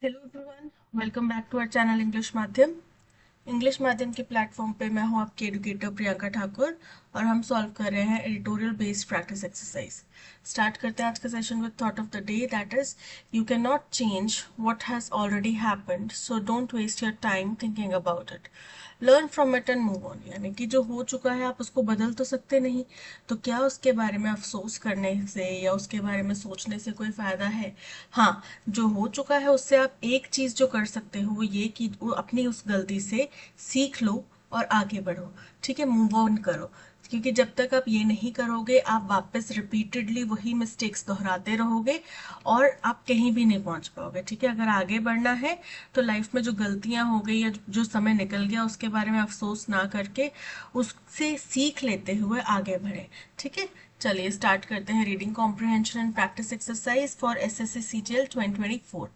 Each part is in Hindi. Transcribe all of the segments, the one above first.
Hello everyone, welcome back to our channel English माध्यम के प्लेटफॉर्म पे मैं हूं आपकी एडुकेटर प्रियंका ठाकुर और हम सॉल्व कर रहे हैं editorial based practice exercise. Start करते हैं आज का session with thought of the day, that is you can not change what has already happened, so don't waste your time thinking about it, learn from it and move on. यानी कि जो हो चुका है आप उसको बदल तो सकते नहीं, तो क्या उसके बारे में अफसोस करने से या उसके बारे में सोचने से कोई फायदा है? हाँ, जो हो चुका है उससे आप एक चीज जो कर सकते हो वो ये कि वो अपनी उस गलती से सीख लो और आगे बढ़ो। ठीक है, मूव ऑन करो। क्योंकि जब तक आप ये नहीं करोगे आप वापस रिपीटेडली वही मिस्टेक्स दोहराते रहोगे और आप कहीं भी नहीं पहुंच पाओगे। ठीक है, अगर आगे बढ़ना है तो लाइफ में जो गलतियां हो गई या जो समय निकल गया उसके बारे में अफसोस ना करके उससे सीख लेते हुए आगे बढ़े। ठीक है, चलिए स्टार्ट करते हैं reading comprehension and practice exercise for SSC CGL 2024।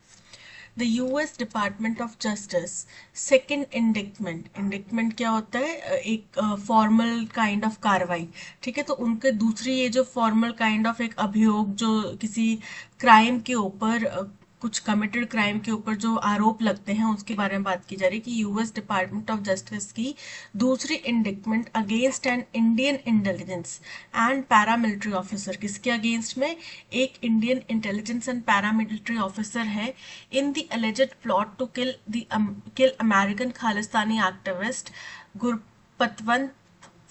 The US department of justice second indictment, indictment क्या होता है? एक फॉर्मल काइंड ऑफ कार्रवाई। ठीक है, तो उनके दूसरी ये जो फॉर्मल काइंड ऑफ एक अभियोग जो किसी क्राइम के ऊपर कुछ कमिटेड क्राइम के ऊपर जो आरोप लगते हैं उसके बारे में बात की जा रही है कि यूएस डिपार्टमेंट ऑफ जस्टिस की दूसरी indictment against an Indian intelligence and paramilitary officer. किसके अगेंस्ट में? एक Indian intelligence and paramilitary officer है in the alleged plot to kill American Khalistani activist Gurpatwant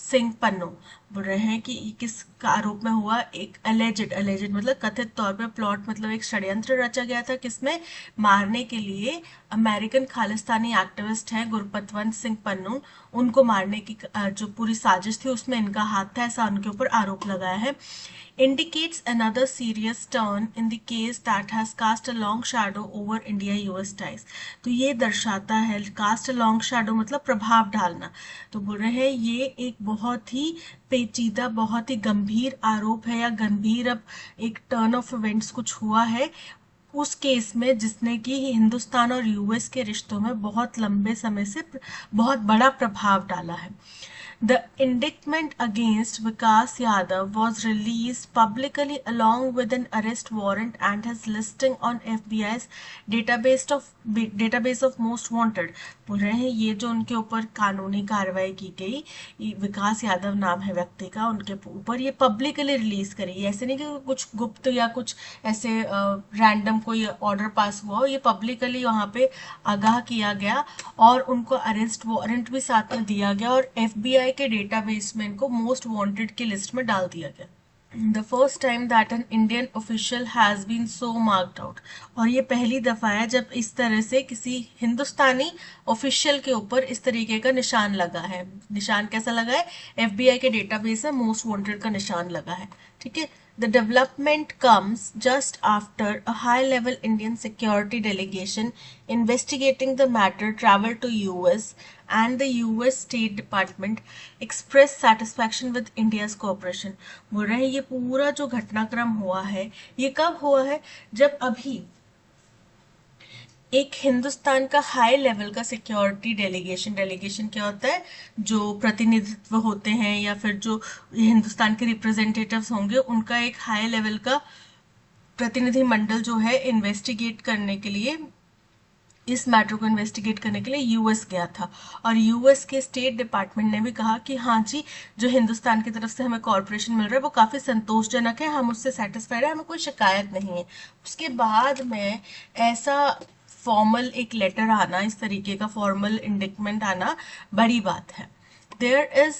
Singh Pannun. बोल रहे हैं कि किस का आरोप में हुआ? एक एलिजेड, एलिजेड मतलब कथित तौर पे, प्लॉट मतलब एक षड्यंत्र रचा गया था किसमें? मारने के लिए। अमेरिकन खालिस्तानी एक्टिविस्ट है गुरपतवंत सिंह पन्नू, उनको मारने की जो पूरी साजिश थी उसमें इनका हाथ था, ऐसा उनके ऊपर आरोप लगाया है। indicates another serious turn in the case that has cast a long shadow over India-US ties। तो ये दर्शाता है, cast a long shadow मतलब प्रभाव डालना। तो बोल रहे हैं ये एक बहुत ही पेचीदा, बहुत ही गंभीर आरोप है या गंभीर अब एक टर्न ऑफ इवेंट्स कुछ हुआ है उस केस में जिसने कि हिंदुस्तान और यूएस के रिश्तों में बहुत लंबे समय से बहुत बड़ा प्रभाव डाला है। The indictment against Vikas Yadav was released publicly along with an arrest warrant and his listing on FBI's database of most wanted। बोल रहे हैं ये जो उनके ऊपर कानूनी कार्रवाई की गई, विकास यादव नाम है व्यक्ति का, उनके ऊपर ये पब्लिकली रिलीज करी। ऐसे नहीं कि कुछ गुप्त या कुछ ऐसे रैंडम कोई ऑर्डर पास हुआ हो, ये पब्लिकली वहां पे आगाह किया गया और उनको अरेस्ट वारंट भी साथ में दिया गया और एफबीआई के डेटाबेस में इनको मोस्ट वांटेड की लिस्ट में डाल दिया गया। The first time that an Indian official has been so marked out. और ये पहली दफा है जब इस तरह से किसी हिंदुस्तानी ऑफिशियल के ऊपर इस तरीके का निशान लगा है। निशान कैसा लगा है? एफबीआई के डेटाबेस में मोस्ट वांटेड का निशान लगा है। ठीक है, the development comes just after a high-level Indian security delegation investigating the matter traveled to US and the US State Department expressed satisfaction with India's cooperation। बोल रहे हैं ये पूरा जो घटनाक्रम हुआ है ये कब हुआ है? जब अभी एक हिंदुस्तान का हाई लेवल का सिक्योरिटी डेलीगेशन, डेलीगेशन क्या होता है? जो प्रतिनिधित्व होते हैं या फिर जो हिंदुस्तान के रिप्रेजेंटेटिव्स होंगे उनका एक हाई लेवल का प्रतिनिधि मंडल जो है इन्वेस्टिगेट करने के लिए, इस मैटर को इन्वेस्टिगेट करने के लिए यूएस गया था। और यूएस के स्टेट डिपार्टमेंट ने भी कहा कि हाँ जी, जो हिंदुस्तान की तरफ से हमें कॉर्पोरेशन मिल रहा है वो काफी संतोषजनक है, हम उससे सेटिस्फाइड है, हमें कोई शिकायत नहीं है। उसके बाद में ऐसा फॉर्मल एक लेटर आना, इस तरीके का फॉर्मल इंडिक्टमेंट आना बड़ी बात है। There is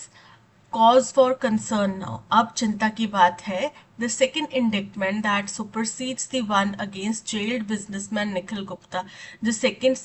cause for concern now। अब चिंता की बात है। The second indictment that supersedes the one against jailed businessman Nikhil Gupta. जो सेकेंड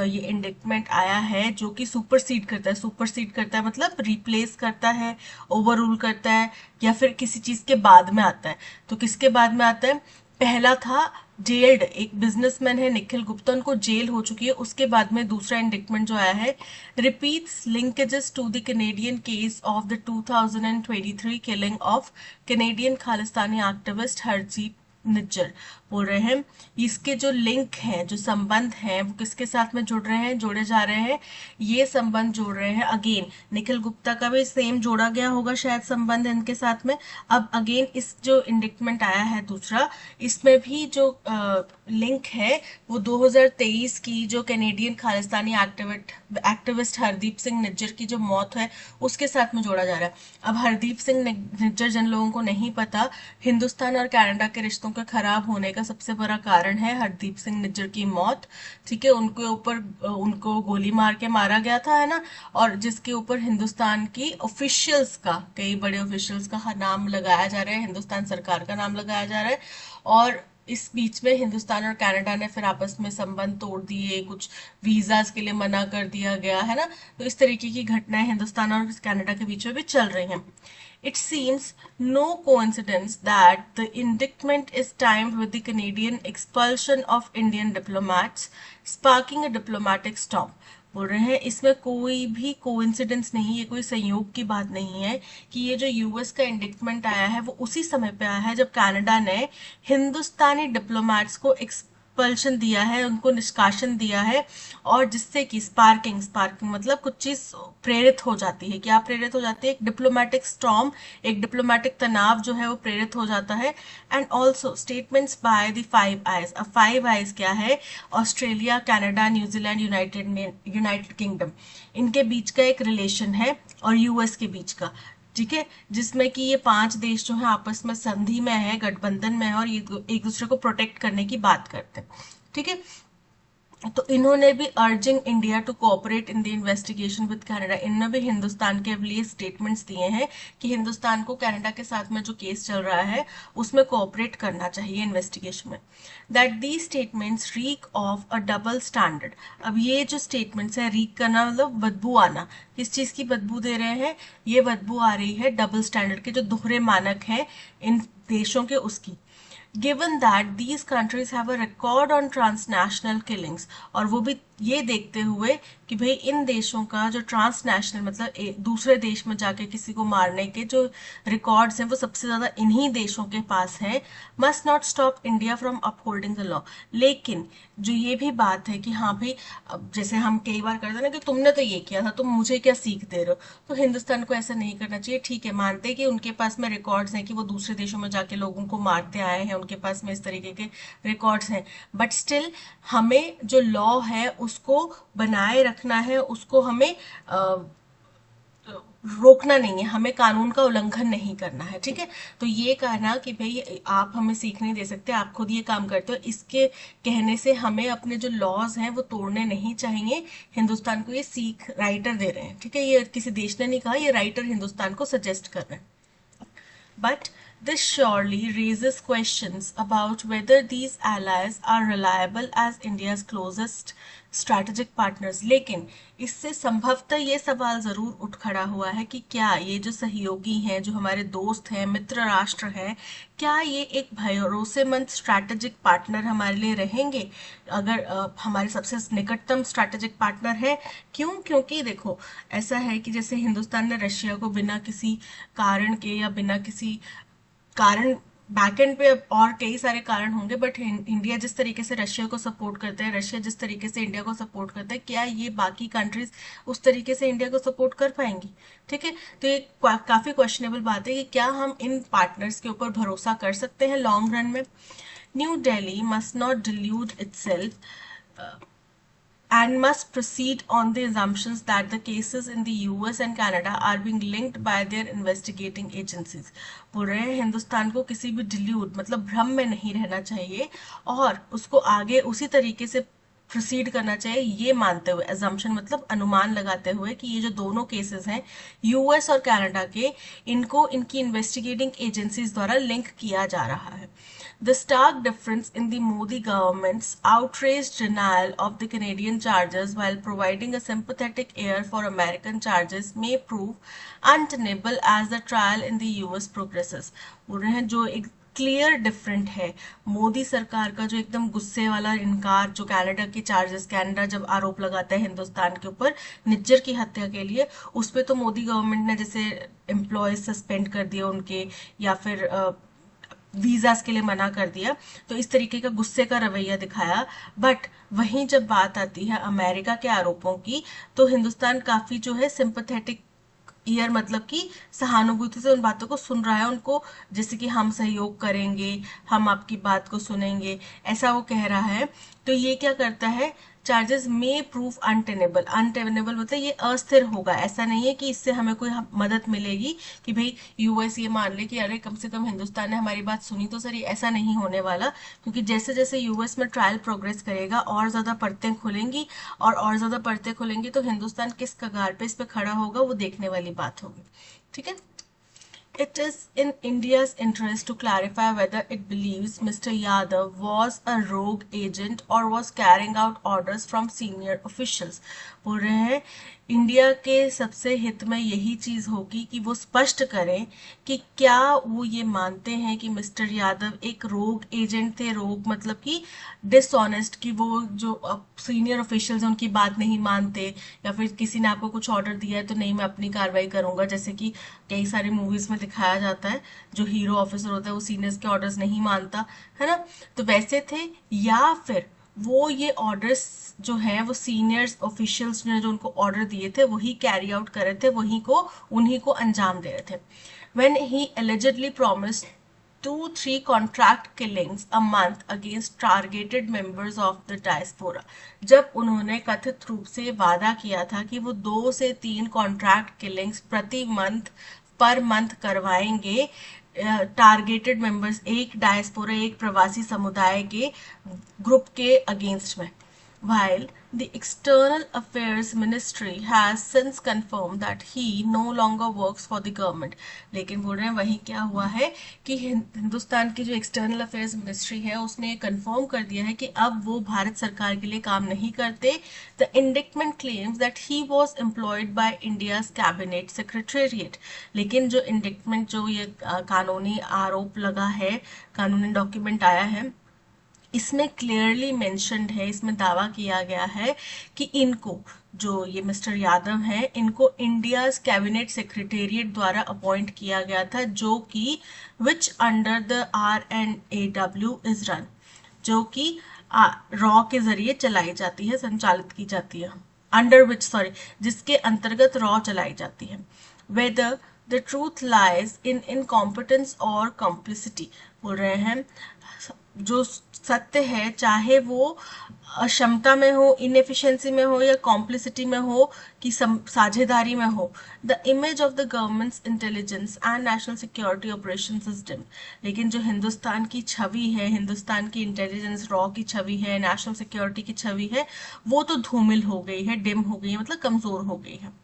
ये इंडिक्टमेंट आया है जो कि सुपरसीड करता है, सुपरसीड करता है मतलब रिप्लेस करता है, ओवर रूल करता है या फिर किसी चीज के बाद में आता है। तो किसके बाद में आता है? पहला था जेल्ड, एक बिजनेसमैन है निखिल गुप्ता, उनको जेल हो चुकी है। उसके बाद में दूसरा इंडिक्टमेंट जो आया है, repeats linkages to the Canadian case of the 2023 killing of Canadian Khalistani activist Harjeet Nijjar बोल रहे हैं इसके जो लिंक हैं, जो संबंध हैं, वो किसके साथ में जुड़ रहे हैं, जोड़े जा रहे हैं, ये संबंध जोड़ रहे हैं। अगेन निखिल गुप्ता का भी सेम जोड़ा गया होगा शायद संबंध इनके साथ में। अब अगेन इस जो इंडिक्टमेंट आया है दूसरा, इसमें भी जो लिंक है वो 2023 की जो कैनेडियन खालिस्तानी एक्टिविस्ट हरदीप सिंह निज्जर की जो मौत है उसके साथ में जोड़ा जा रहा है। अब हरदीप सिंह निज्जर जिन लोगों को नहीं पता, हिंदुस्तान और कनाडा के रिश्तों के खराब होने का सबसे बड़ा कारण है हरदीप सिंह निज्जर की मौत। ठीक है, उनके ऊपर उनको गोली मार के मारा गया था, है ना, और जिसके ऊपर हिंदुस्तान की ऑफिशियल्स का, कई बड़े ऑफिशियल्स का नाम लगाया जा रहा है, हिंदुस्तान सरकार का नाम लगाया जा रहा है। और इस बीच में हिंदुस्तान और कनाडा ने फिर आपस में संबंध तोड़ दिए, कुछ वीजास के लिए मना कर दिया गया, है ना। तो इस तरीके की घटनाएं हिंदुस्तान और कनाडा के बीच में भी चल रही हैं। It seems no coincidence that the indictment is timed with the Canadian expulsion of Indian diplomats, sparking a diplomatic storm. बोल रहे हैं इसमें कोई भी कोइंसिडेंस नहीं, ये कोई संयोग की बात नहीं है कि ये जो यूएस का इंडिक्टमेंट आया है वो उसी समय पे आया है जब कनाडा ने हिंदुस्तानी डिप्लोमेट्स को एक्सपल्शन दिया है, उनको निष्कासन दिया है, और जिससे कि स्पार्किंग मतलब कुछ चीज प्रेरित हो जाती है। क्या प्रेरित हो जाती है? एक डिप्लोमेटिक स्टॉर्म, एक डिप्लोमेटिक तनाव जो है वो प्रेरित हो जाता है। And also statements by the five eyes. अब फाइव आइज क्या है? Australia, Canada, New Zealand, United kingdom, इनके बीच का एक रिलेशन है और यूएस के बीच का। ठीक है, जिसमें कि ये 5 देश जो है आपस में संधि में है, गठबंधन में है, और ये एक दूसरे को प्रोटेक्ट करने की बात करते हैं। ठीक है, तो इन्होंने भी urging India to cooperate in the investigation with Canada, इन्होंने भी हिंदुस्तान के लिए स्टेटमेंट्स दिए हैं कि हिंदुस्तान को कनाडा के साथ में जो केस चल रहा है उसमें कोऑपरेट करना चाहिए इन्वेस्टिगेशन में। That the statements rig of a double standard. अब ये जो स्टेटमेंट्स है, रीक करना मतलब बदबू आना, किस चीज की बदबू दे रहे हैं? ये बदबू आ रही है डबल स्टैंडर्ड के, जो दोहरे मानक हैं इन देशों के, उसकी। Given that these countries have a record on transnational killings, और वो भी ये देखते हुए कि भाई इन देशों का जो ट्रांसनेशनल मतलब दूसरे देश में जाके किसी को मारने के जो रिकॉर्ड्स हैं वो सबसे ज्यादा इन्हीं देशों के पास हैं, must not stop India from upholding the law. लेकिन जो ये भी बात है कि हाँ भाई, अब जैसे हम कई बार करते हैं ना कि तुमने तो ये किया था, तुम मुझे क्या सीख दे रहे हो, तो हिंदुस्तान को ऐसा नहीं करना चाहिए। ठीक है, मानते हैं कि उनके पास में रिकॉर्ड्स हैं कि वो दूसरे देशों में जाके लोगों को मारते आए हैं, उनके पास में इस तरीके के रिकॉर्ड्स हैं, बट स्टिल हमें जो लॉ है उसको बनाए रखना है, उसको हमें रोकना नहीं है, हमें कानून का उल्लंघन नहीं करना है। ठीक है, तो ये कहना कि भाई आप हमें सीख नहीं दे सकते, आप खुद ये काम करते हो, इसके कहने से हमें अपने जो लॉज हैं वो तोड़ने नहीं चाहिए। हिंदुस्तान को ये सीख राइटर दे रहे हैं। ठीक है, ये किसी देश ने नहीं कहा, ये राइटर हिंदुस्तान को सजेस्ट कर रहे हैं। But this surely raises questions about whether these allies are reliable as India's closest strategic partners. लेकिन इससे संभवतः ये सवाल जरूर उठ खड़ा हुआ है कि क्या ये जो सहयोगी हैं, जो हमारे दोस्त हैं, मित्र राष्ट्र हैं, क्या ये एक भरोसेमंद स्ट्रैटेजिक पार्टनर हमारे लिए रहेंगे? अगर हमारे सबसे निकटतम स्ट्रैटेजिक पार्टनर है। क्यों? क्योंकि देखो ऐसा है कि जैसे हिंदुस्तान ने रशिया को बिना किसी कारण के या बिना किसी कारण, बैकएंड पे और कई सारे कारण होंगे, बट इंडिया जिस तरीके से रशिया को सपोर्ट करता है, रशिया जिस तरीके से इंडिया को सपोर्ट करता है, क्या ये बाकी कंट्रीज उस तरीके से इंडिया को सपोर्ट कर पाएंगी? ठीक है, तो ये काफी क्वेश्चनेबल बात है कि क्या हम इन पार्टनर्स के ऊपर भरोसा कर सकते हैं लॉन्ग रन में। New Delhi must not delude itself and must proceed on the assumptions that the cases in the US and Canada are being linked by their investigating agencies. बोल रहे हैं हिंदुस्तान को किसी भी डिल्यूट मतलब भ्रम में नहीं रहना चाहिए और उसको आगे उसी तरीके से प्रोसीड करना चाहिए, ये मानते हुए, assumption मतलब अनुमान लगाते हुए कि ये जो दोनों केसेस हैं यूएस और कनाडा के, इनको इनकी इन्वेस्टिगेटिंग एजेंसीज द्वारा लिंक किया जा रहा है। The stark difference in the Modi government's outraged denial of the Canadian charges while providing a sympathetic ear for American charges may prove untenable as the trial in the US progresses. बोल रहे हैं जो एक क्लियर डिफरेंट है, मोदी सरकार का जो एकदम गुस्से वाला इनकार, जो कनाडा के चार्जेस, कनाडा जब आरोप लगाता है हिंदुस्तान के ऊपर निज्जर की हत्या के लिए, उस पर तो मोदी गवर्नमेंट ने जैसे एम्प्लॉयज सस्पेंड कर दिए उनके, या फिर वीजास के लिए मना कर दिया, तो इस तरीके का गुस्से का रवैया दिखाया। बट वहीं जब बात आती है अमेरिका के आरोपों की, तो हिंदुस्तान काफी जो है सिंपथेटिक ईयर, मतलब कि सहानुभूति से उन बातों को सुन रहा है उनको, जैसे कि हम सहयोग करेंगे, हम आपकी बात को सुनेंगे, ऐसा वो कह रहा है। तो ये क्या करता है, चार्जेस में प्रूफ अनटेनेबल। अनटेनेबल मतलब ये अस्थिर होगा, ऐसा नहीं है कि इससे हमें कोई मदद मिलेगी कि भाई यूएस ये मान ले कि अरे कम से कम हिंदुस्तान ने हमारी बात सुनी तो सही, ऐसा नहीं होने वाला। क्योंकि जैसे जैसे यूएस में ट्रायल प्रोग्रेस करेगा और ज्यादा परतें खुलेंगी, और ज्यादा परतें खुलेंगी तो हिंदुस्तान किस कगार पे इस पे खड़ा होगा वो देखने वाली बात होगी। ठीक है। It is in India's interest to clarify whether it believes Mr. Yadav was a rogue agent or was carrying out orders from senior officials. बोल रहे हैं इंडिया के सबसे हित में यही चीज होगी कि वो स्पष्ट करें कि क्या वो ये मानते हैं कि मिस्टर यादव एक रोग एजेंट थे। रोग मतलब कि डिसऑनेस्ट, कि वो जो सीनियर ऑफिशियल्स हैं उनकी बात नहीं मानते, या फिर किसी ने आपको कुछ ऑर्डर दिया है तो नहीं मैं अपनी कार्रवाई करूंगा, जैसे कि कई सारी मूवीज में दिखाया जाता है जो हीरो ऑफिसर होता है वो सीनियर्स के ऑर्डर्स नहीं मानता है ना। तो वैसे थे, या फिर वो ये ऑर्डर्स जो हैं वो सीनियर्स ऑफिशियल्स ने जो उनको ऑर्डर दिए थे वही कैरी आउट कर रहे थे, वही को उन्हीं को अंजाम दे रहे थे। when he allegedly promised 2-3 contract killings a month against targeted members of the diaspora, जब उन्होंने कथित रूप से वादा किया था कि वो 2 से 3 कॉन्ट्रैक्ट किलिंग्स प्रति मंथ पर मंथ करवाएंगे टारगेटेड मेंबर्स, एक डायस्पोरा, एक प्रवासी समुदाय के ग्रुप के अगेंस्ट में। While the External Affairs Ministry has since confirmed that he no longer works for the government, लेकिन बोल रहे हैं वही क्या हुआ है कि हिंदुस्तान की जो एक्सटर्नल अफेयर्स मिनिस्ट्री है उसने कंफर्म कर दिया है कि अब वो भारत सरकार के लिए काम नहीं करते। The indictment claims that he was employed by India's cabinet secretariat, लेकिन जो इंडिक्टमेंट, जो ये कानूनी आरोप लगा है, कानूनी डॉक्यूमेंट आया है, इसमें क्लियरली मेंशन्ड है, इसमें दावा किया गया है कि इनको, जो ये मिस्टर यादव हैं, इनको इंडिया कैबिनेट सेक्रेटेरिएट द्वारा अपॉइंट किया गया था, जो कि which under the RNAW is run, जो कि रॉ के जरिए चलाई जाती है, संचालित की जाती है, अंडर विच, सॉरी, जिसके अंतर्गत रॉ चलाई जाती है। Whether the truth lies in incompetence और कॉम्प्लिसिटी, बोल रहे हैं जो सत्य है, चाहे वो अक्षमता में हो, इनएफिशिएंसी में हो, या कॉम्प्लिसिटी में हो, कि साझेदारी में हो, the image of the governments intelligence and national security operation system, लेकिन जो हिंदुस्तान की छवि है, हिंदुस्तान की इंटेलिजेंस रॉ की छवि है, नेशनल सिक्योरिटी की छवि है, वो तो धूमिल हो गई है, डिम हो गई है, मतलब कमजोर हो गई है।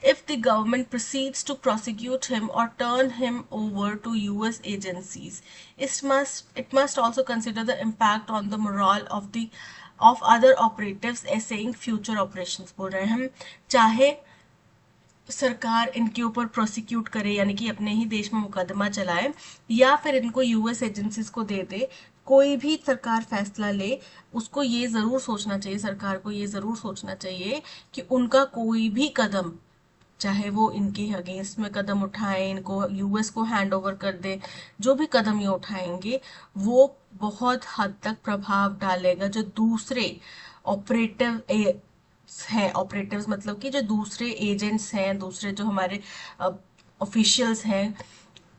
If the government proceeds to prosecute him or turn him over to US agencies, it must also consider the impact on the morale of other operatives essaying future operations। बोल रहे हैं चाहे सरकार इनके ऊपर प्रोसिक्यूट करे, यानी कि अपने ही देश में मुकदमा चलाए, या फिर इनको यूएस एजेंसीज को दे दे, कोई भी सरकार फैसला ले, उसको ये जरूर सोचना चाहिए, सरकार को ये जरूर सोचना चाहिए कि उनका कोई भी कदम, चाहे वो इनके अगेंस्ट में कदम उठाए, इनको यूएस को हैंड ओवर कर दे, जो भी कदम ये उठाएंगे वो बहुत हद तक प्रभाव डालेगा जो दूसरे ऑपरेटिव हैं, ऑपरेटिव्स मतलब कि जो दूसरे एजेंट्स हैं, दूसरे जो हमारे ऑफिशियल्स हैं,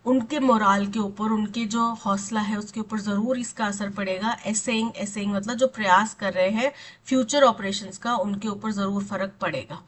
उनके मोराल के ऊपर, उनके जो हौसला है उसके ऊपर जरूर इसका असर पड़ेगा। एसेइंग मतलब जो प्रयास कर रहे हैं फ्यूचर ऑपरेशंस का, उनके ऊपर जरूर फर्क पड़ेगा।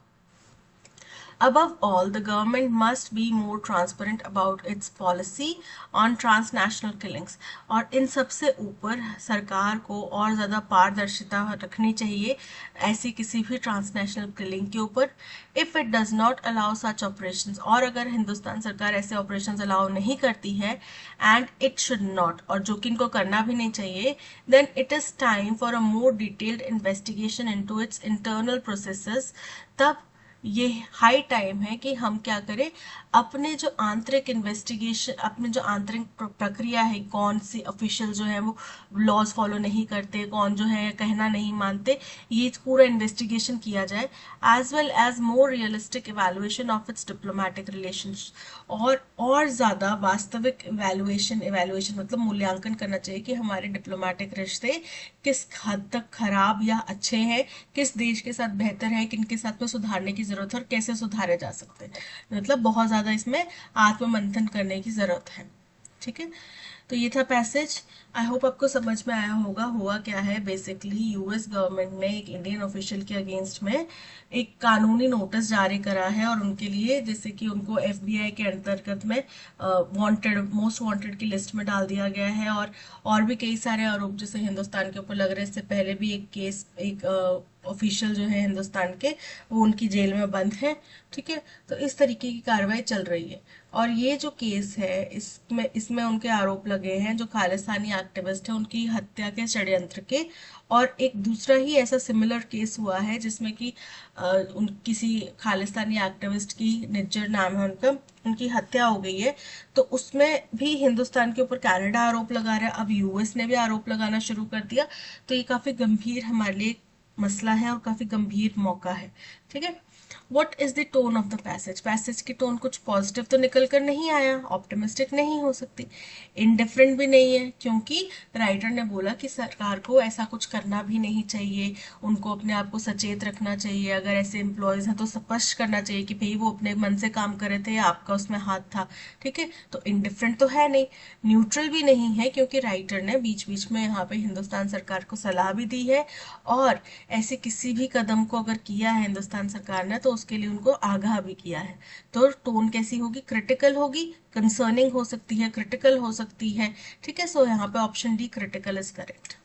Above all, the government must be more transparent about its policy on transnational killings, और इन सबसे ऊपर सरकार को और ज़्यादा पारदर्शिता रखनी चाहिए ऐसी किसी भी ट्रांसनेशनल किलिंग के ऊपर। If it does not allow such operations, और अगर हिंदुस्तान सरकार ऐसे ऑपरेशंस अलाउ नहीं करती है, and it should not, और जो कि इनको करना भी नहीं चाहिए, then it is time for a more detailed investigation into its internal processes। तब ये हाई टाइम है कि हम क्या करें, अपने जो आंतरिक इन्वेस्टिगेशन, अपने जो आंतरिक प्रक्रिया है, कौन सी ऑफिशियल जो है वो लॉज फॉलो नहीं करते, कौन जो है कहना नहीं मानते, ये पूरा इन्वेस्टिगेशन किया जाए, as well as more realistic evaluation of its diplomatic relations, और ज़्यादा वास्तविक इवेल्युएशन मतलब मूल्यांकन करना चाहिए कि हमारे डिप्लोमेटिक रिश्ते किस हद तक खराब या अच्छे हैं, किस देश के साथ बेहतर है, किन के साथ में सुधारने की जरूरत है और कैसे सुधारे जा सकते हैं। मतलब बहुत ज़्यादा इसमें आत्ममंथन करने की ज़रूरत है। ठीक है, तो ये था पैसेज। आई होप आपको समझ में आया होगा। हुआ क्या है, बेसिकली यूएस गवर्नमेंट ने एक इंडियन ऑफिशियल के अगेंस्ट में एक कानूनी नोटिस जारी करा है, और उनके लिए जैसे कि उनको एफबीआई के अंतर्गत में वांटेड, मोस्ट वांटेड की लिस्ट में डाल दिया गया है, और भी कई सारे आरोप जैसे हिंदुस्तान के ऊपर लग रहे हैं। इससे पहले भी एक केस, एक ऑफिशियल जो है हिंदुस्तान के, वो उनकी जेल में बंद है। ठीक है, तो इस तरीके की कार्रवाई चल रही है। और ये जो केस है, इसमें उनके आरोप लगे हैं जो खालिस्तानी एक्टिविस्ट है उनकी हत्या के षड्यंत्र के। और एक दूसरा ही ऐसा सिमिलर केस हुआ है जिसमें कि किसी खालिस्तानी एक्टिविस्ट की, निज्जर नाम है उनका, उनकी हत्या हो गई है। तो उसमें भी हिंदुस्तान के ऊपर कनाडा आरोप लगा रहा है, अब यूएस ने भी आरोप लगाना शुरू कर दिया। तो ये काफी गंभीर हमारे लिए मसला है और काफी गंभीर मौका है। ठीक है, what is the tone of the passage? Passage की टोन कुछ पॉजिटिव तो निकल कर नहीं आया, ऑप्टिमिस्टिक नहीं हो सकती, इनडिफरेंट भी नहीं है, क्योंकि राइटर ने बोला कि सरकार को ऐसा कुछ करना भी नहीं चाहिए, उनको अपने आप को सचेत रखना चाहिए, अगर ऐसे एम्प्लॉयज हैं तो स्पष्ट करना चाहिए कि भाई वो अपने मन से काम कर रहे थे या आपका उसमें हाथ था। ठीक है, तो इनडिफरेंट तो है नहीं, न्यूट्रल भी नहीं है, क्योंकि राइटर ने बीच बीच में यहाँ पे हिंदुस्तान सरकार को सलाह भी दी है, और ऐसे किसी भी कदम को अगर किया है हिंदुस्तान सरकार ने तो उसके लिए उनको आगाह भी किया है। तो टोन कैसी होगी? क्रिटिकल होगी, कंसर्निंग हो सकती है, क्रिटिकल हो सकती है। ठीक है, सो यहाँ पे option D critical is correct.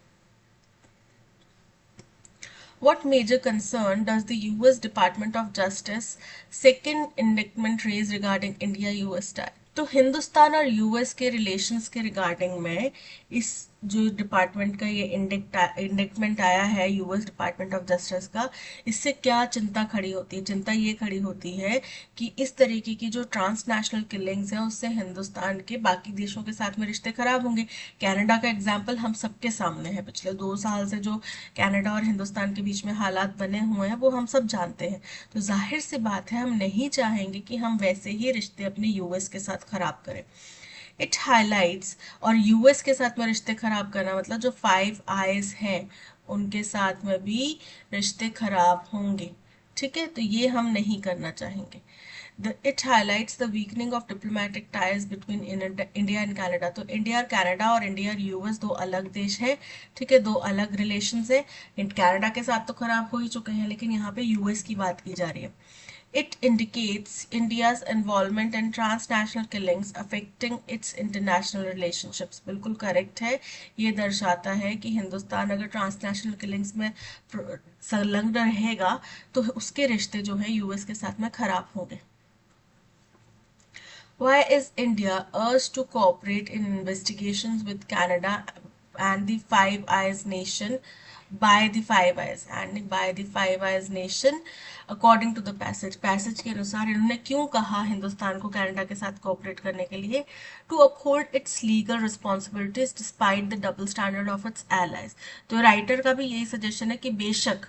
What major concern does the US Department of Justice second indictment raise regarding India-US tie? तो हिंदुस्तान और यूएस के रिलेशंस के रिगार्डिंग में इस जो डिपार्टमेंट का ये इंडिक्टमेंट आया है, यूएस डिपार्टमेंट ऑफ जस्टिस का, इससे क्या चिंता खड़ी होती है? चिंता ये खड़ी होती है कि इस तरीके की जो ट्रांसनेशनल किलिंग्स हैं उससे हिंदुस्तान के बाकी देशों के साथ में रिश्ते खराब होंगे। कनाडा का एग्जाम्पल हम सबके सामने है, पिछले 2 साल से जो कनाडा और हिंदुस्तान के बीच में हालात बने हुए हैं वो हम सब जानते हैं। तो जाहिर सी बात है हम नहीं चाहेंगे कि हम वैसे ही रिश्ते अपने यूएस के साथ खराब करें। इट हाईलाइट्स, और यूएस के साथ में रिश्ते खराब करना मतलब जो फाइव आईज हैं उनके साथ में भी रिश्ते खराब होंगे। ठीक है, तो ये हम नहीं करना चाहेंगे। It highlights the weakening of diplomatic ties between India and Canada. तो इंडिया और कनाडा और इंडिया और यूएस दो अलग देश है। ठीक है, दो अलग रिलेशंस है। कनाडा के साथ तो खराब हो ही चुके हैं, लेकिन यहाँ पे यूएस की बात की जा रही है। It indicates India's involvement in transnational killings affecting its international relationships. बिल्कुल करेक्ट है, ये दर्शाता है कि हिंदुस्तान अगर ट्रांसनेशनल किलिंग्स में संलग्न रहेगा तो उसके रिश्ते जो है यूएस के साथ में खराब होंगे। Why is India urged to cooperate in investigations with Canada and the Five Eyes nation by the Five Eyes and by the Five Eyes nation according to the passage? Passage के अनुसार इन्होंने क्यों कहा हिंदुस्तान को कनाडा के साथ कोऑपरेट करने के लिए? To uphold its legal responsibilities despite the double standard of its allies. तो राइटर का भी यही सजेशन है कि बेशक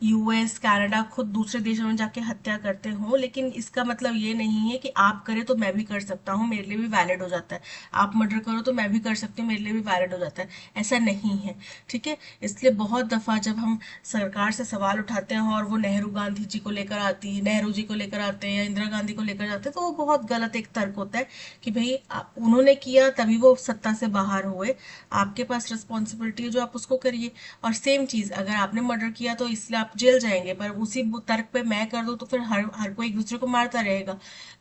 यूएस कनाडा खुद दूसरे देशों में जाके हत्या करते हो, लेकिन इसका मतलब ये नहीं है कि आप करें तो मैं भी कर सकता हूँ, मेरे लिए भी वैलिड हो जाता है। आप मर्डर करो तो मैं भी कर सकती हूँ, मेरे लिए भी वैलिड हो जाता है, ऐसा नहीं है। ठीक है, इसलिए बहुत दफा जब हम सरकार से सवाल उठाते हैं और वो नेहरू गांधी जी को लेकर आती है, नेहरू जी को लेकर आते हैं या इंदिरा गांधी को लेकर जाते हैं, तो वो बहुत गलत एक तर्क होता है कि भाई उन्होंने किया तभी वो सत्ता से बाहर हुए, आपके पास रिस्पॉन्सिबिलिटी है जो आप उसको करिए। और सेम चीज अगर आपने मर्डर किया तो इसलिए आप जेल जाएंगे, पर उसी तर्क पे मैं कर दूं तो फिर हर कोई एक दूसरे को मारता रहेगा।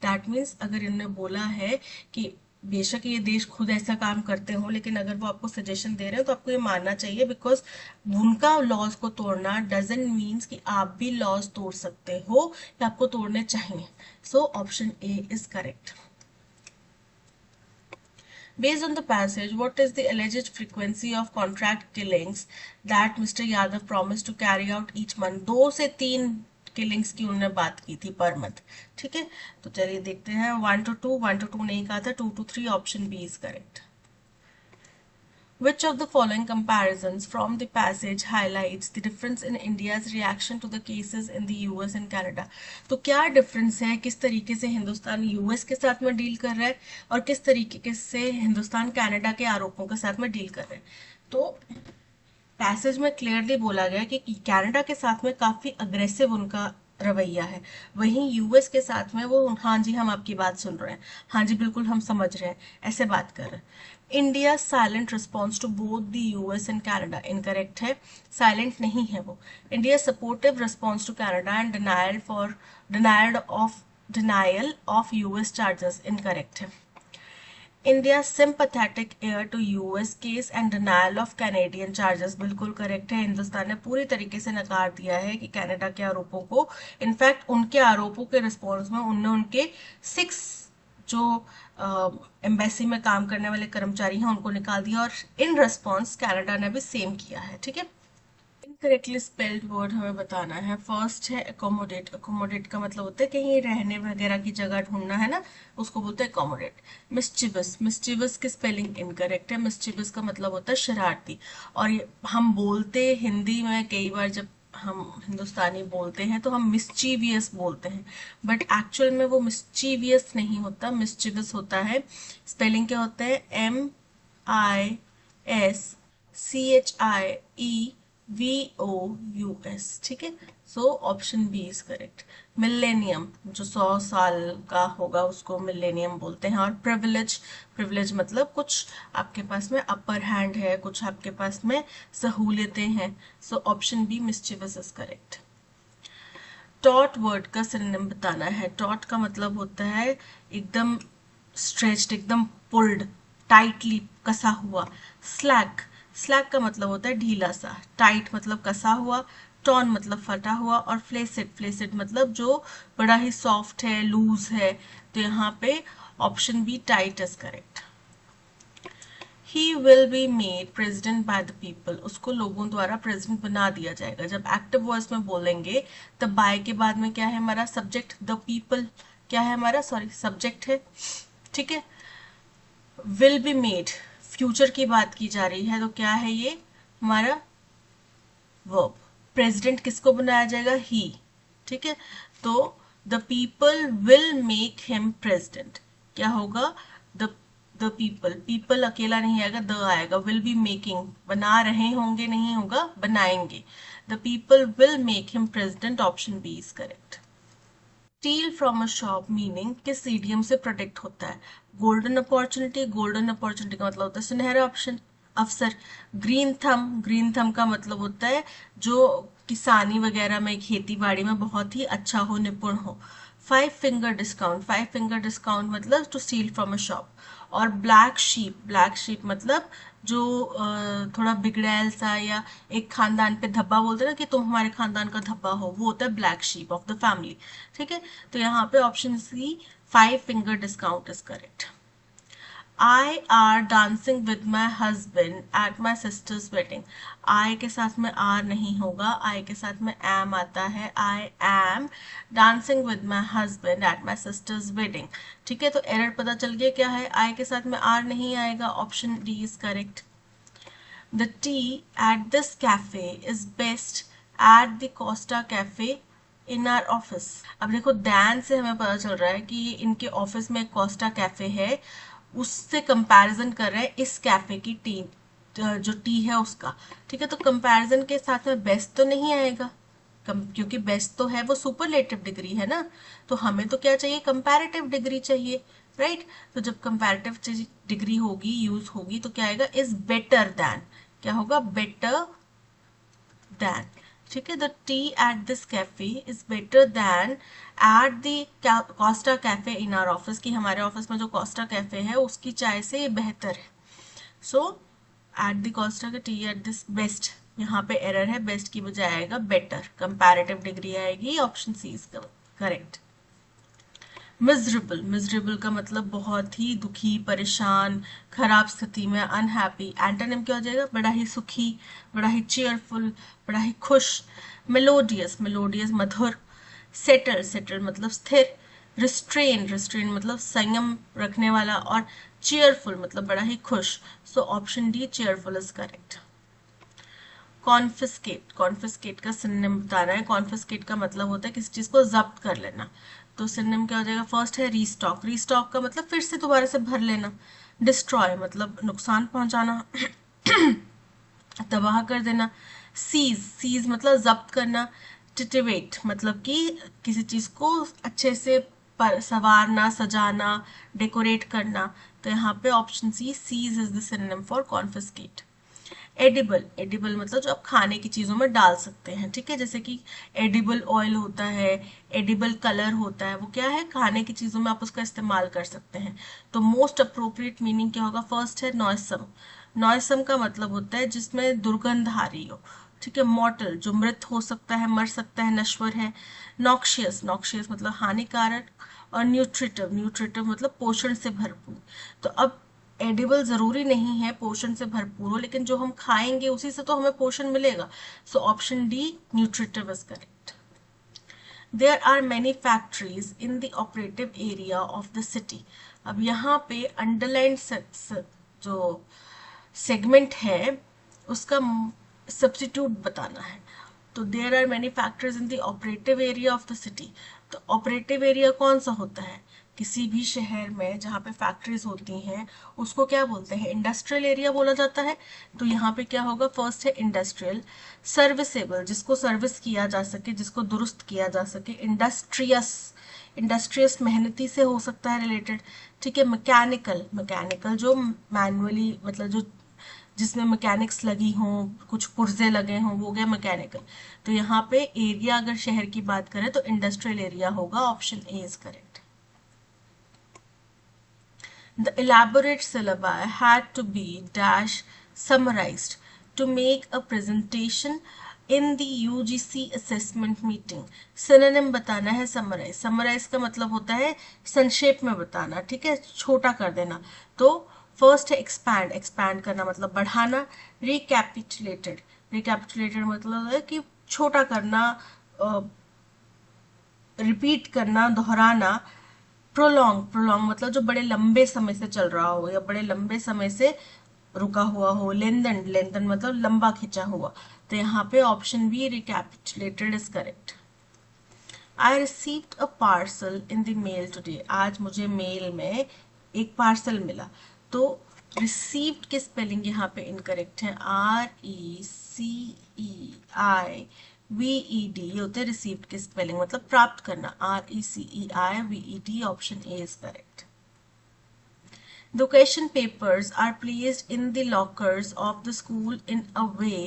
दैट मीन्स अगर इन्होंने बोला है कि बेशक ये देश खुद ऐसा काम करते हो, लेकिन अगर वो आपको सजेशन दे रहे हो तो आपको ये मानना चाहिए, बिकॉज उनका लॉज को तोड़ना डजंट मीन्स कि आप भी लॉज तोड़ सकते हो या आपको तोड़ने चाहिए। सो option A is correct. Based on the passage, what is the alleged frequency of contract killings that Mr. Yadav promised to carry out each month? 2 से 3 किलिंग्स की उन्होंने बात की थी पर मंथ। ठीक है, तो चलिए देखते हैं। 1 to 2 नहीं कहा था, 2 to 3 option B is correct. Which of the following comparisons from the passage highlights the difference in India's reaction to the cases in the US and Canada? तो क्या डिफरेंस है, किस तरीके से हिंदुस्तान यूएस के साथ में डील कर रहा है और किस तरीके से हिंदुस्तान कनाडा के आरोपों के साथ में डील कर रहा है। तो पैसेज में क्लियरली बोला गया कि कनाडा के साथ में काफी अग्रेसिव उनका रवैया है, वहीं यूएस के साथ में वो हाँ जी हम आपकी बात सुन रहे हैं, हाँ जी बिल्कुल हम समझ रहे हैं, ऐसे बात कर रहे हैं। India silent response to both the US and Canada incorrect है, साइलेंट नहीं है वो। India supportive response to Canada and denial of US charges incorrect है। India's sympathetic ear to US case and denial of Canadian charges बिल्कुल करेक्ट है। हिंदुस्तान ने पूरी तरीके से नकार दिया है कि कनाडा के आरोपों को, इनफैक्ट उनके आरोपों के रिस्पॉन्स में उनने उनके 6 जो एम्बेसी में काम करने वाले कर्मचारी हैं उनको निकाल दिया, और इन रिस्पॉन्स कनाडा ने भी सेम किया है। ठीक है, इनकरेक्टली स्पेल्ड वर्ड हमें बताना है। फर्स्ट है एकोमोडेट। एकोमोडेट का मतलब होता है कहीं रहने वगैरह की जगह ढूंढना है ना, उसको बोलते हैं एकोमोडेट। मिस्चिवस, मिस्चिवस की स्पेलिंग इनकरेक्ट है। मिस्चिवस का मतलब होता है शरारती, और हम बोलते हिंदी में कई बार जब हम हिंदुस्तानी बोलते हैं तो हम मिस्चीवियस बोलते हैं, बट एक्चुअल में वो मिस्चीवियस नहीं होता, मिस्चिवस होता है। स्पेलिंग क्या होता है, MISCHIEVOUS। ठीक है, so option B is correct. Millennium, जो 100 साल का होगा उसको मिलेनियम बोलते हैं। और प्रिविलेज, प्रिविलेज मतलब कुछ आपके पास में अपर हैंड है, कुछ आपके पास में सहूलियतें हैं। So option B mischievous is correct. Taut word का सिनोनिम बताना है। टॉट का मतलब होता है एकदम स्ट्रेच्ड, एकदम पुल्ड, टाइटली कसा हुआ। स्लैक, स्लैक का मतलब होता है ढीला सा। टाइट मतलब कसा हुआ, टॉन मतलब फटा हुआ, और फ्लेसिड, फ्लेसिड मतलब जो बड़ा ही सॉफ्ट है, लूज है। तो यहाँ पे option B tight is correct. He will be made president by the people, उसको लोगों द्वारा प्रेसिडेंट बना दिया जाएगा। जब एक्टिव वॉइस में बोलेंगे तब बाय के बाद में क्या है हमारा सब्जेक्ट, द पीपल क्या है हमारा, सॉरी सब्जेक्ट है। ठीक है, विल बी मेड फ्यूचर की बात की जा रही है, तो क्या है ये हमारा वर्ब। प्रेसिडेंट किसको बनाया जाएगा, ही। ठीक है, तो the people will make him president, क्या होगा, द पीपल, पीपल अकेला नहीं आएगा, द आएगा। विल बी मेकिंग, बना रहे होंगे नहीं होगा, बनाएंगे। The people will make him president, option B is correct. Steal from a shop meaning किस ईडियम से प्रोटेक्ट होता है। गोल्डन अपॉर्चुनिटी, गोल्डन अपॉर्चुनिटी का मतलब होता है सुनहरा ऑप्शन अवसर। ग्रीन थम, ग्रीन थम का मतलब होता है जो किसानी वगैरह में, खेती बाड़ी में बहुत ही अच्छा हो, निपुण हो। 5 फिंगर डिस्काउंट, 5 फिंगर डिस्काउंट मतलब to steal from a shop. और ब्लैक शीप, ब्लैक शीप मतलब जो थोड़ा बिगड़ैल सा या एक खानदान पे धब्बा बोलते हैं ना कि तुम हमारे खानदान का धब्बा हो, वो होता है black sheep of the family. ठीक है, तो यहाँ पे option C 5 finger discount is correct. I are dancing with my husband at my sister's wedding. I के साथ में are नहीं होगा, I के साथ में am आता है। I am dancing with my husband at my sister's wedding. ठीक है, तो एरर पता चल गया क्या है, I के साथ में are नहीं आएगा, option D is correct. The tea at this cafe is best at the Costa Cafe in our office. अब देखो दैन से हमें पता चल रहा है कि इनके ऑफिस में कोस्टा कैफे है, उससे कंपैरिजन कर रहे हैं इस कैफे की टी, जो टी है उसका। ठीक है, तो कंपैरिजन के साथ में बेस्ट तो नहीं आएगा, क्योंकि बेस्ट तो है वो सुपरलेटिव डिग्री है ना, तो हमें तो क्या चाहिए, कंपैरेटिव डिग्री चाहिए, राइट। तो जब कंपैरेटिव डिग्री होगी, यूज होगी, तो क्या आएगा, इज बेटर दैन, क्या होगा, बेटर दैन। ठीक है, the tea at this cafe is better than at the Costa cafe in our office, कि हमारे ऑफिस में जो कोस्टा कैफे है उसकी चाय से ये बेहतर है। सो एट द कोस्टा का टी एट दिस बेस्ट, यहाँ पे एरर है, बेस्ट की बजाय आएगा बेटर, कंपैरेटिव डिग्री आएगी, option C is correct. Miserable, miserable का मतलब बहुत ही दुखी, परेशान, खराब स्थिति में, अनहैप्पी। एंटोनिम क्या हो जाएगा, बड़ा ही सुखी, बड़ा ही चेयरफुल, बड़ा ही खुश। मेलोडियस, मेलोडियस मधुर, सेटल, सेटल मतलब स्थिर, रिस्ट्रेन, रिस्ट्रेन मतलब संयम रखने वाला, और चेयरफुल मतलब बड़ा ही खुश। सो option D cheerful is correct. Confiscate, confiscate का सिनोनिम बताना है। कॉन्फिस्केट का मतलब होता है किसी चीज को जब्त कर लेना। तो सिनोनिम क्या हो जाएगा? फर्स्ट है रीस्टॉक, रीस्टॉक का मतलब फिर से दोबारा से भर लेना। डिस्ट्रॉय मतलब नुकसान पहुंचाना, तबाह कर देना। सीज, सीज मतलब जब्त करना। टिटिवेट मतलब कि किसी चीज को अच्छे से संवारना, सजाना, डेकोरेट करना। तो यहाँ पे option C, seize is the synonym for confiscate. Edible, edible मतलब जो आप खाने की चीजों में डाल सकते हैं, ठीक है, जैसे कि एडिबल ऑयल होता है, एडिबल कलर होता है, वो क्या है, खाने की चीजों में आप उसका इस्तेमाल कर सकते हैं। तो मोस्ट अप्रोप्रिएट मीनिंग क्या होगा? फर्स्ट है नॉयसम, नॉयसम का मतलब होता है जिसमें दुर्गंध आ रही हो, ठीक है। मॉर्टल जो मृत हो सकता है, मर सकता है, नश्वर है। नॉक्शियस, नॉक्शियस मतलब हानिकारक। और न्यूट्रिटिव, न्यूट्रिटिव मतलब पोषण से भरपूर। तो अब एडिबल जरूरी नहीं है पोषण से भरपूर हो, लेकिन जो हम खाएंगे उसी से तो हमें पोषण मिलेगा। So option D nutritive is correct. There are many factories in the operative area of the city. अब यहाँ पे अंडरलाइन जो सेगमेंट है उसका सब्स्टिट्यूट बताना है। तो there are many factors in the operative area of the city. तो ऑपरेटिव एरिया कौन सा होता है? किसी भी शहर में जहाँ पे फैक्ट्रीज होती हैं उसको क्या बोलते हैं? इंडस्ट्रियल एरिया बोला जाता है। तो यहाँ पे क्या होगा? फर्स्ट है इंडस्ट्रियल। सर्विसेबल जिसको सर्विस किया जा सके, जिसको दुरुस्त किया जा सके। इंडस्ट्रियस, इंडस्ट्रियस मेहनती से हो सकता है रिलेटेड, ठीक है। मैकेनिकल, मैकेनिकल जो मैनुअली मतलब जो जिसमें मैकेनिक्स लगी हों, कुछ पुर्जे लगे हों, वो गया मैकेनिकल। तो यहाँ पे एरिया अगर शहर की बात करें तो इंडस्ट्रियल एरिया होगा। Option A is correct. The elaborate syllabi had to be dash summarized to make a presentation in the UGC assessment meeting. Synonym बताना है summarize. Summarize का मतलब होता है संक्षेप में बताना, ठीक है, छोटा कर देना। तो फर्स्ट है expand, expand करना मतलब बढ़ाना। Recapitulated, recapitulated मतलब है कि छोटा करना, रिपीट करना, दोहराना। प्रोलॉन्ग, प्रोलॉन्ग मतलब जो बड़े लंबे समय से चल रहा हो या बड़े लंबे समय से रुका हुआ हो। लेंदन, लेंदन मतलब लंबा खिंचा हुआ। तो यहाँ पे option B recapitulated is correct. I received a parcel in the mail today. आज मुझे मेल में एक पार्सल मिला। तो रिसीव्ड की स्पेलिंग यहाँ पे इनकरेक्ट है। RECEIVED ये होते हैं रिसीव्ड की स्पेलिंग, मतलब प्राप्त करना। RECEIVED option A is correct. The question papers are placed in the lockers of the school in a way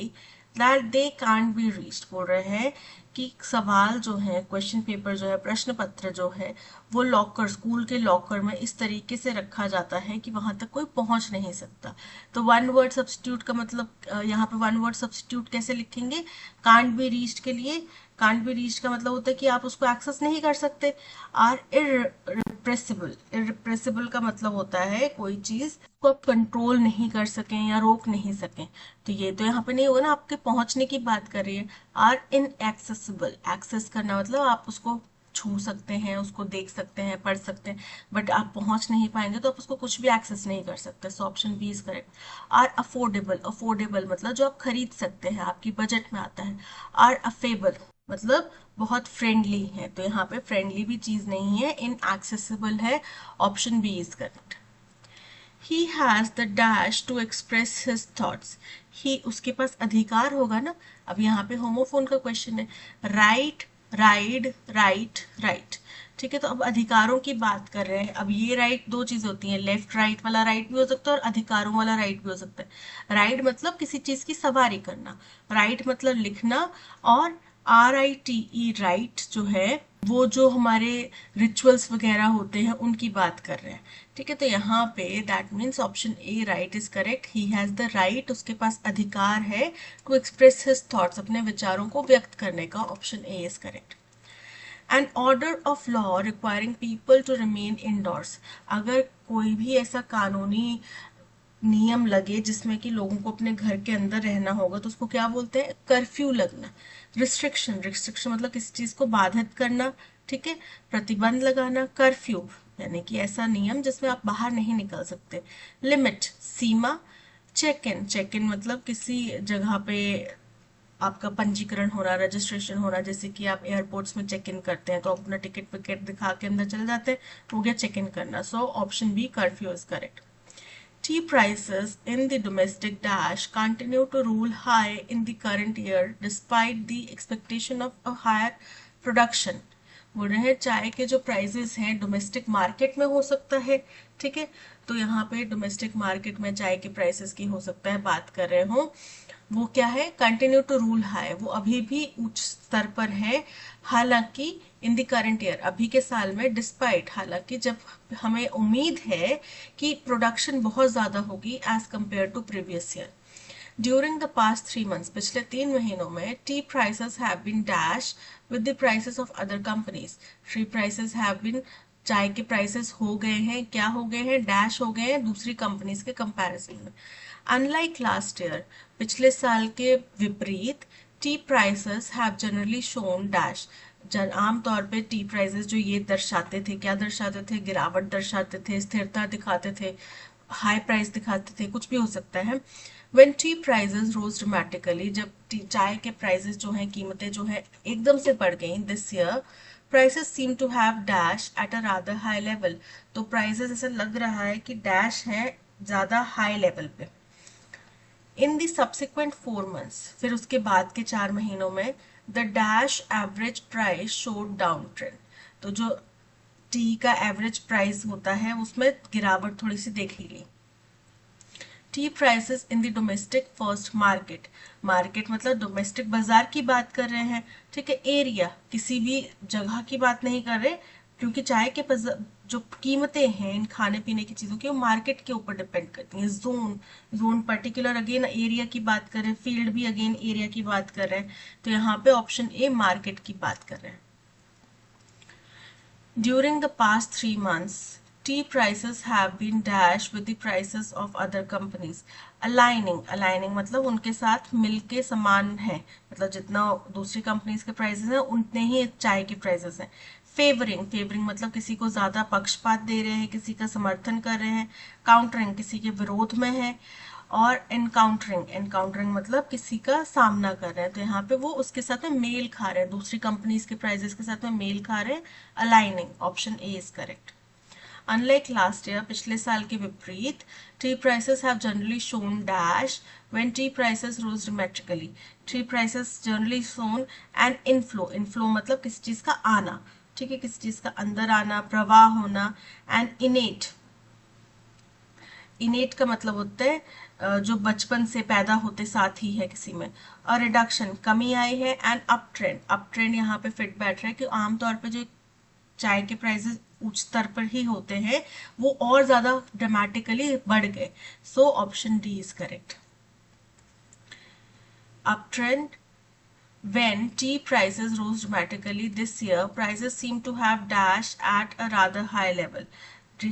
that they can't be reached। बोल रहे हैं कि सवाल जो है, क्वेश्चन पेपर जो है, प्रश्न पत्र जो है, वो लॉकर, स्कूल के लॉकर में इस तरीके से रखा जाता है कि वहां तक कोई पहुंच नहीं सकता। तो वन वर्ड सब्स्टिट्यूट का मतलब यहाँ पे वन वर्ड सब्स्टिट्यूट कैसे लिखेंगे? कांट बी रीच्ड के लिए, कांट बी रीच्ड का मतलब होता है कि आप उसको एक्सेस नहीं कर सकते। आर इररिप्रेसिबल, इररिप्रेसिबल का मतलब होता है कोई चीज को आप कंट्रोल नहीं कर सकें या रोक नहीं सकें। तो ये तो यहाँ पे नहीं होगा ना, आपके पहुंचने की बात कर रही है। आर इनएक्सेसिबल, एक्सेस करना मतलब आप उसको छू सकते हैं, उसको देख सकते हैं, पढ़ सकते हैं, बट आप पहुंच नहीं पाएंगे तो आप उसको कुछ भी एक्सेस नहीं कर सकते। So option B is correct. Are affordable, affordable मतलब जो आप खरीद सकते हैं, आपकी बजट में आता है। आर अफेबल मतलब बहुत फ्रेंडली है। तो यहाँ पे फ्रेंडली भी चीज नहीं है, इनएक्सेसिबल है। Option B is correct. He has the dash to express his thoughts. ही उसके पास अधिकार होगा ना। अब यहाँ पे होमोफोन का क्वेश्चन है। राइट, राइड, राइट, राइट, ठीक है। तो अब अधिकारों की बात कर रहे हैं। अब ये राइट दो चीज होती है, लेफ्ट राइट वाला राइट भी हो सकता है और अधिकारों वाला राइट भी हो सकता है। राइट मतलब किसी चीज की सवारी करना, राइट मतलब लिखना। और RITE राइट जो है वो जो हमारे रिचुअल्स वगैरह होते हैं उनकी बात कर रहे हैं, ठीक है। तो यहाँ पे that means option A right is correct. He has the right, उसके पास अधिकार है टू एक्सप्रेस हिज थॉट्स, अपने विचारों को व्यक्त करने का। Option A is correct. An order of law requiring people to remain indoors. अगर कोई भी ऐसा कानूनी नियम लगे जिसमें कि लोगों को अपने घर के अंदर रहना होगा तो उसको क्या बोलते हैं? कर्फ्यू लगना। रिस्ट्रिक्शन, रिस्ट्रिक्शन मतलब किसी चीज को बाधित करना, ठीक है, प्रतिबंध लगाना। कर्फ्यू यानी कि ऐसा नियम जिसमें आप बाहर नहीं निकल सकते। लिमिट सीमा। चेक इन, चेक इन मतलब किसी जगह पे आपका पंजीकरण होना, रजिस्ट्रेशन होना, जैसे कि आप एयरपोर्ट्स में चेक इन करते हैं तो अपना टिकट विकेट दिखा के अंदर चले जाते हैं, हो गया चेक इन करना। So option B curfew is correct. Tea prices in the domestic dash continue to rule high in the current year despite the expectation of a higher production. बोल रहे हैं चाय के जो प्राइसेस हैं डोमेस्टिक मार्केट में हो सकता है, ठीक है, तो यहाँ पे डोमेस्टिक मार्केट में चाय के प्राइसेस की हो सकता है बात कर रहे हो, वो क्या है, कंटिन्यू टू रूल हाई, वो अभी भी उच्च स्तर पर है, हालांकि इन द करंट ईयर, अभी के साल में, डिस्पाइट हालांकि, जब हमें उम्मीद है कि प्रोडक्शन बहुत ज्यादा होगी as compare to previous year. During the past 3 months, पिछले 3 महीनों में tea prices have been dash with the prices of other companies. Tea prices have been, चाय के प्राइसेस हो गए हैं, क्या हो गए हैं, डैश हो गए हैं दूसरी कंपनीज के कंपैरिजन में। अनलाइक लास्ट ईयर, पिछले साल के विपरीत, tea prices have generally shown dash, आमतौर पे टी प्राइसेस जो ये दर्शाते थे, क्या दर्शाते थे, गिरावट दर्शाते थे, स्थिरता दिखाते थे, हाई प्राइस दिखाते थे, कुछ भी हो सकता है। When tea prices rose dramatically, जब चाय के प्राइसेस जो हैं, कीमतें जो है एकदम से बढ़ गई this year, prices seem to have dash at a rather high level, तो प्राइसेस ऐसा लग रहा है कि डैश है ज्यादा हाई लेवल पे। इन द सब्सिक्वेंट 4 months, फिर उसके बाद के 4 महीनों में, the dash average price showed down trend, तो जो टी का एवरेज प्राइस होता है उसमें गिरावट थोड़ी सी देखी गई। T prices in the domestic first market, market मतलब डोमेस्टिक बाजार की बात कर रहे हैं, ठीक है, एरिया किसी भी जगह की बात नहीं कर रहे, क्योंकि चाय के जो कीमतें हैं इन खाने पीने की चीजों की, वो मार्केट के ऊपर डिपेंड करती हैं। Zone, zone particular again area की बात कर रहे हैं, फील्ड भी अगेन एरिया की बात कर रहे हैं, तो यहाँ पे ऑप्शन ए मार्केट की बात कर रहे हैं। During the past 3 months, tea prices have been dashed with the prices of other companies. Aligning, aligning मतलब उनके साथ मिलके समान है, मतलब जितना दूसरी कंपनीज के प्राइसेस हैं उतने ही चाय के प्राइसेस हैं। फेवरिंग, फेवरिंग मतलब किसी को ज्यादा पक्षपात दे रहे हैं, किसी का समर्थन कर रहे हैं। काउंटरिंग किसी के विरोध में है। और एनकाउंटरिंग, एनकाउंटरिंग मतलब किसी का सामना कर रहे हैं, तो यहाँ पे वो उसके साथ में मेल खा रहे हैं, दूसरी कंपनीज के प्राइसेस के साथ में मेल खा रहे हैं। Aligning, option A is correct. Unlike last year, पिछले साल के विपरीत, tea prices have generally shown dash when tea prices rose dramatically, tea prices generally shown an inflow, inflow मतलब किसी चीज का आना, ठीक है, किसी चीज का अंदर आना, प्रवाह होना। एंड इनेट, इनेट का मतलब होता है जो बचपन से पैदा होते साथ ही है किसी में। और रिडक्शन, कमी आई है। And up trend, up trend यहाँ पे फिट बैठ रहा है कि आमतौर पे जो चाय के प्राइसेस उच्च स्तर पर ही होते हैं वो और ज्यादा ड्रामेटिकली बढ़ गए। सो option D is correct. Up trend, when tea prices rose dramatically this year, prices seem to have dashed at a rather high level.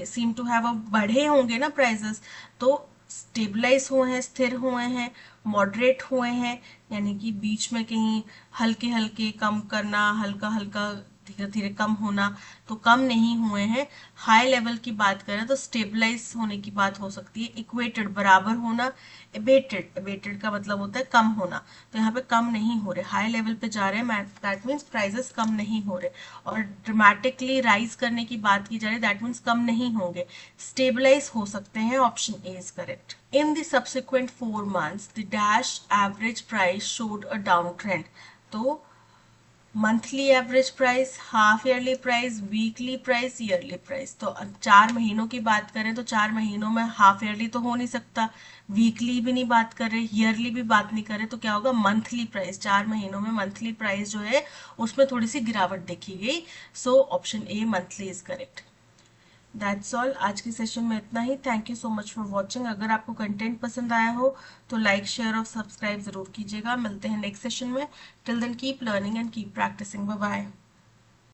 seem to have बढ़े होंगे ना प्राइसेस, तो स्टेबलाइज हुए हैं, स्थिर हुए हैं, मॉडरेट हुए हैं, यानी कि बीच में कहीं हल्के हल्के कम करना, हल्का हल्का धीरे धीरे कम होना, तो कम नहीं हुए हैं। हाई लेवल की बात करें तो स्टेबलाइज होने की बात हो सकती है। इक्वेटेड, बराबर होना। एबेटेड, एबेटेड का मतलब होता है कम होना, तो यहाँ पे कम नहीं हो रहे, हाई लेवल पे जा रहे हैं, दैट मीन्स प्राइसेस कम नहीं हो रहे। और ड्रामेटिकली राइज करने की बात की जा रही है, दैट मीन्स कम नहीं होंगे, स्टेबलाइज हो सकते हैं। Option A is correct. In the subsequent 4 months, the dash average price showed a down trend, तो monthly average price, half yearly price, weekly price, yearly price, तो 4 महीनों की बात करें तो 4 महीनों में हाफ ईयरली तो हो नहीं सकता, वीकली भी नहीं बात कर रहे, ईयरली भी बात नहीं कर रहे, तो क्या होगा, मंथली प्राइस। 4 महीनों में मंथली प्राइस जो है उसमें थोड़ी सी गिरावट देखी गई। So option A monthly is correct. That's all, आज के सेशन में इतना ही। Thank you so much for watching. अगर आपको कंटेंट पसंद आया हो तो लाइक, शेयर और सब्सक्राइब जरूर कीजिएगा। मिलते हैं नेक्स्ट सेशन में। Till then keep learning and keep practicing. Bye bye.